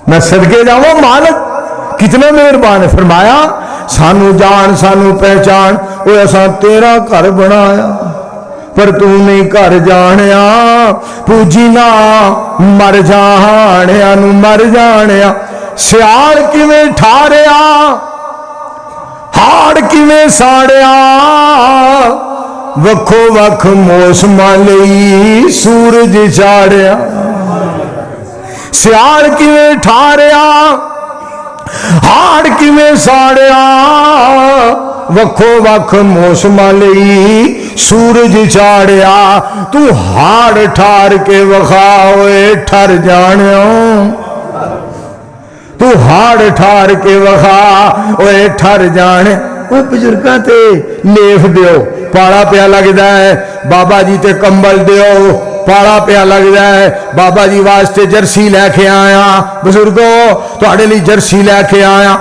मैं सदके जावा, मालिक कितना मेहरबान है। फरमाया सानू जान सानू पहचान, वो असा तेरा घर बनाया पर तू नहीं घर जानिया। पूजी ना मर जानिया नू मर जानिया। सियाल किवें ठारिया, हाड़ किवें साड़िया, वखो वख मौसमां लई सूरज चाड़िया। सियाल किवें ठारिया, हाड़ किवें साड़िया, वखो वख मौसमां लई सूरज चाड़िया। तू हाड़ ठार के वखाओए ठर जानिया, तू हाड़ ठार के वखा ओए ठर जाने। वो बुजुर्गां ते लेफ दियो, पाला पिया लगदा है, बाबा जी ते कंबल दियो, पाला पिया लगदा है। बाबा जी वास्ते जर्सी लैके आया, बुजुर्गो तुहाडे लई जर्सी लैके आया।